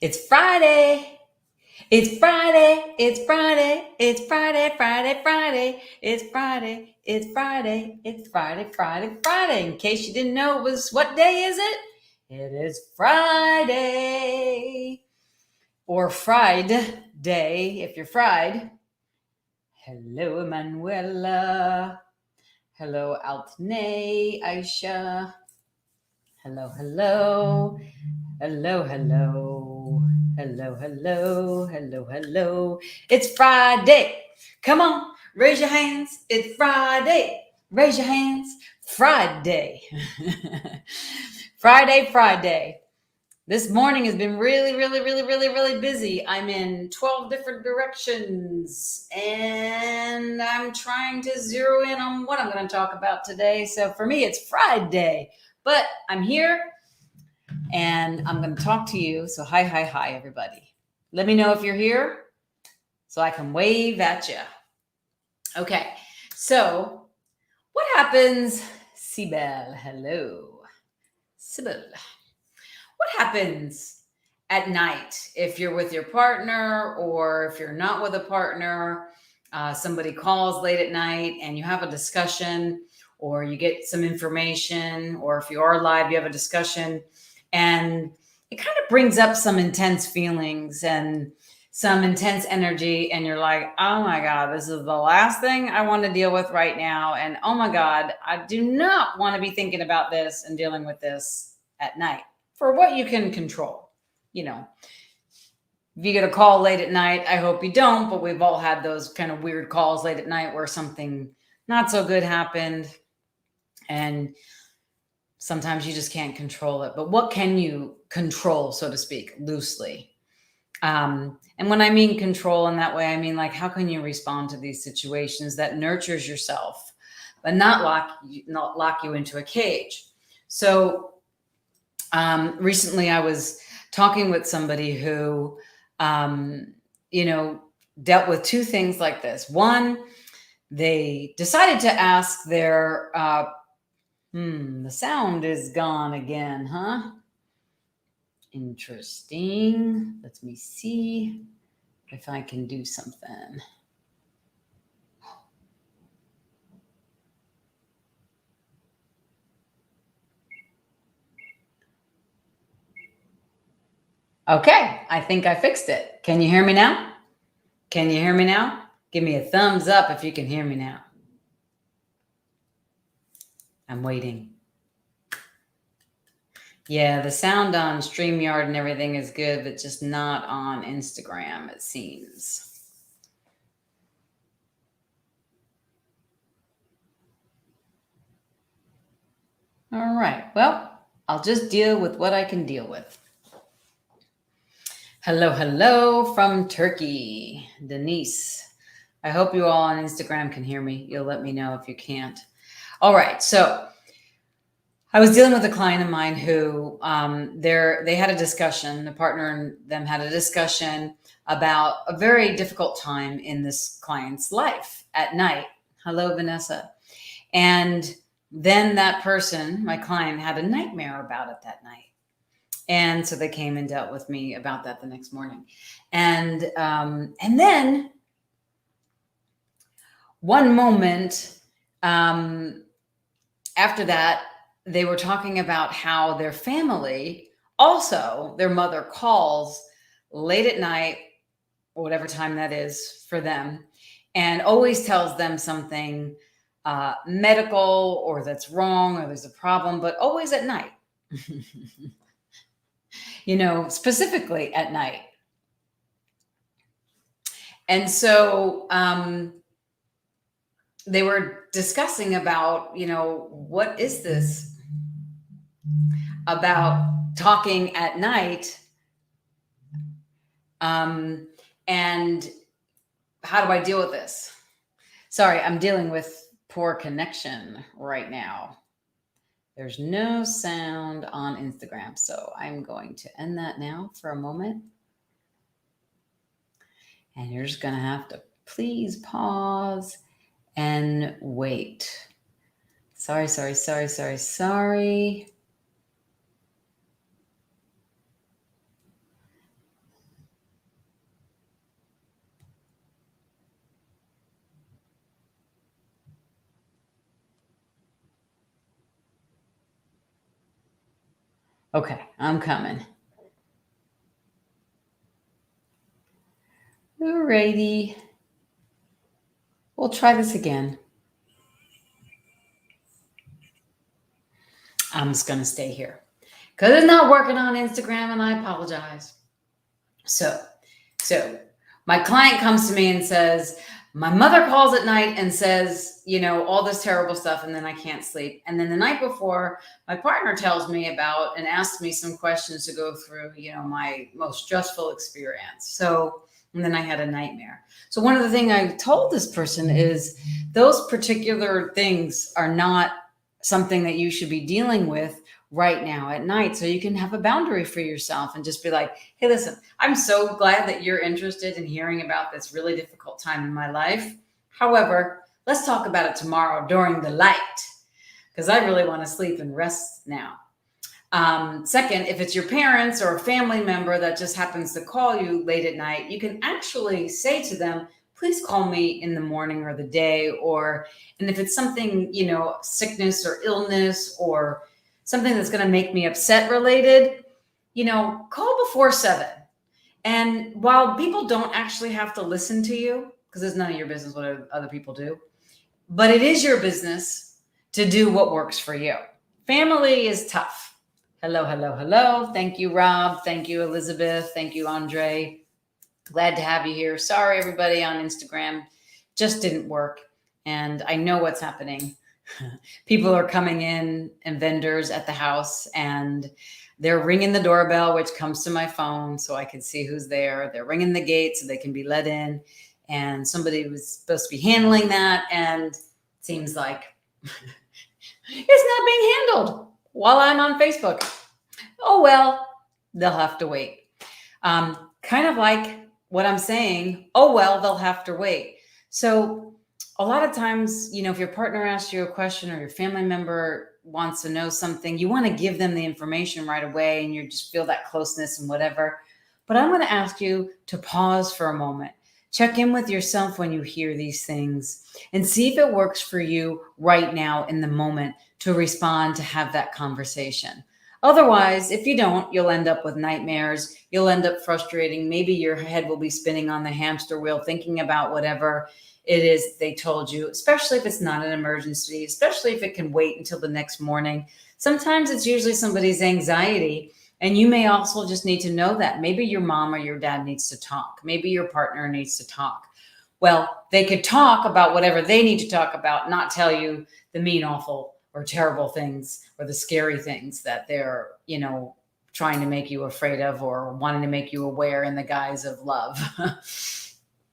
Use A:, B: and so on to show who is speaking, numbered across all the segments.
A: It's Friday. It's Friday. It's Friday. It's Friday. Friday. Friday. It's Friday. It's Friday. It's Friday. Friday. Friday. In case you didn't know, it was what day is it? It is Friday. Or fried day if you're fried. Hello, Emanuela. Hello, Altnay, Aisha. Hello, hello. Hello, hello. Hello, hello. Hello, hello. It's Friday. Come on, raise your hands. It's Friday. Raise your hands. Friday. Friday, Friday. This morning has been really, really, really, really, really busy. I'm in 12 different directions and I'm trying to zero in on what I'm going to talk about today. So for me, it's Friday, but I'm here and I'm going to talk to you. So, hi, hi, hi, everybody. Let me know if you're here so I can wave at you. Okay, so what happens? Sibel, hello. Sibel. What happens at night if you're with your partner or if you're not with a partner? Somebody calls late at night and you have a discussion, or you get some information, or if you are live, you have a discussion, and it kind of brings up some intense feelings and some intense energy, and you're like, oh my God, this is the last thing I want to deal with right now. And oh my God, I do not want to be thinking about this and dealing with this at night for what you can control. You know, if you get a call late at night, I hope you don't, but we've all had those kind of weird calls late at night where something not so good happened. And sometimes you just can't control it. But what can you control, so to speak, loosely? And when I mean control in that way, I mean, like, how can you respond to these situations that nurtures yourself, but not lock you into a cage? So recently I was talking with somebody who, dealt with two things like this. One, they decided to ask their, the sound is gone again, huh? Interesting. Let me see if I can do something. Okay, I think I fixed it. Can you hear me now? Can you hear me now? Give me a thumbs up if you can hear me now. I'm waiting. Yeah, the sound on StreamYard and everything is good, but just not on Instagram, it seems. All right, well, I'll just deal with what I can deal with. Hello, hello from Turkey, Denise. I hope you all on Instagram can hear me. You'll let me know if you can't. All right, so I was dealing with a client of mine who they had a discussion, a partner and them had a discussion about a very difficult time in this client's life at night. Hello, Vanessa. And then that person, my client, had a nightmare about it that night. And so they came and dealt with me about that the next morning. And then one moment after that, they were talking about how their family, also their mother calls late at night, or whatever time that is for them, and always tells them something medical or that's wrong or there's a problem, but always at night. Specifically at night. And so they were discussing about, what is this about talking at night? And how do I deal with this? Sorry, I'm dealing with poor connection right now. There's no sound on Instagram, so I'm going to end that now for a moment. And you're just going to have to please pause and wait. Sorry. Okay, I'm coming. Alrighty. We'll try this again. I'm just going to stay here because it's not working on Instagram, and I apologize. So my client comes to me and says, my mother calls at night and says, all this terrible stuff, and then I can't sleep. And then the night before, my partner tells me about and asks me some questions to go through, my most stressful experience. So, and then I had a nightmare. So one of the things I told this person is those particular things are not something that you should be dealing with right now at night. So you can have a boundary for yourself and just be like, hey, listen, I'm so glad that you're interested in hearing about this really difficult time in my life. However, let's talk about it tomorrow during the light, because I really want to sleep and rest now. Second, if it's your parents or a family member that just happens to call you late at night, you can actually say to them, please call me in the morning or the day, and if it's something, sickness or illness or something that's going to make me upset related, call before 7. And while people don't actually have to listen to you, because it's none of your business what other people do, but it is your business to do what works for you. Family is tough. Hello, hello, hello. Thank you, Rob. Thank you, Elizabeth. Thank you, Andre. Glad to have you here. Sorry, everybody on Instagram. Just didn't work. And I know what's happening. People are coming in and vendors at the house, and they're ringing the doorbell, which comes to my phone so I can see who's there. They're ringing the gate so they can be let in. And somebody was supposed to be handling that, and it seems like it's not being handled while I'm on Facebook. Oh, well, they'll have to wait. Kind of like what I'm saying, oh, well, they'll have to wait. So a lot of times, if your partner asks you a question or your family member wants to know something, you want to give them the information right away and you just feel that closeness and whatever. But I'm going to ask you to pause for a moment. Check in with yourself when you hear these things and see if it works for you right now in the moment to respond, to have that conversation. Otherwise, if you don't, you'll end up with nightmares. You'll end up frustrating. Maybe your head will be spinning on the hamster wheel, thinking about whatever it is they told you, especially if it's not an emergency, especially if it can wait until the next morning. Sometimes it's usually somebody's anxiety. And you may also just need to know that maybe your mom or your dad needs to talk. Maybe your partner needs to talk. Well, they could talk about whatever they need to talk about, not tell you the mean, awful, or terrible things or the scary things that they're, trying to make you afraid of or wanting to make you aware in the guise of love.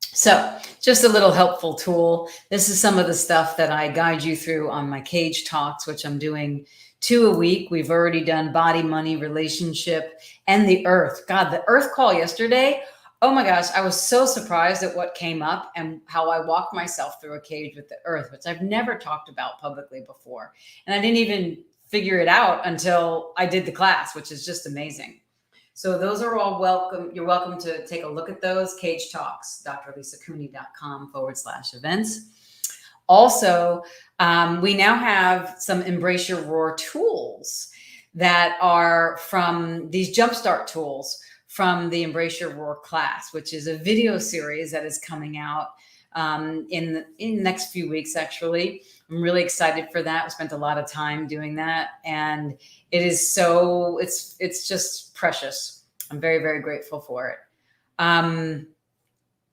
A: So just a little helpful tool. This is some of the stuff that I guide you through on my Cage Talks, which I'm doing 2 a week. We've already done body, money, relationship, and the earth. God, the earth call yesterday. Oh my gosh, I was so surprised at what came up and how I walked myself through a cage with the earth, which I've never talked about publicly before. And I didn't even figure it out until I did the class, which is just amazing. So those are all welcome. You're welcome to take a look at those. Cage Talks, drlisacooney.com/events. Also, we now have some Embrace Your Roar tools that are from these Jumpstart tools from the Embrace Your Roar class, which is a video series that is coming out in the next few weeks, actually. I'm really excited for that. We spent a lot of time doing that, and it is so, it's just precious. I'm very, very grateful for it.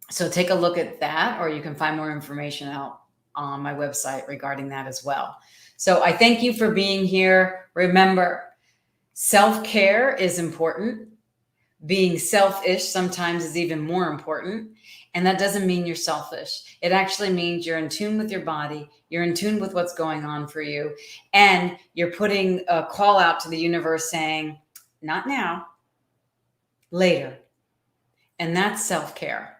A: So take a look at that, or you can find more information out on my website regarding that as well. So I thank you for being here. Remember, self-care is important. Being selfish sometimes is even more important. And that doesn't mean you're selfish. It actually means you're in tune with your body. You're in tune with what's going on for you. And you're putting a call out to the universe saying, not now, later. And that's self-care.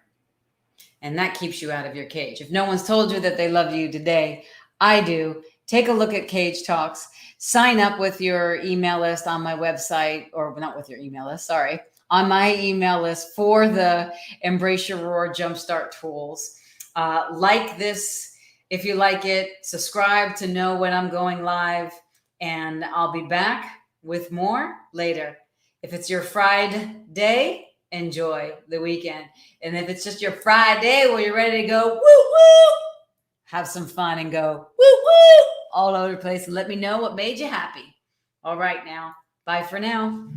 A: And that keeps you out of your cage. If no one's told you that they love you today, I do. Take a look at Cage Talks. Sign up with your email list on my website, or not with your email list, sorry, on my email list for the Embrace Your Roar Jumpstart tools. Like this if you like it. Subscribe to know when I'm going live. And I'll be back with more later. If it's your Friday, enjoy the weekend. And if it's just your Friday where you're ready to go, woo woo, have some fun and go woo woo all over the place and let me know what made you happy. All right now. Bye for now.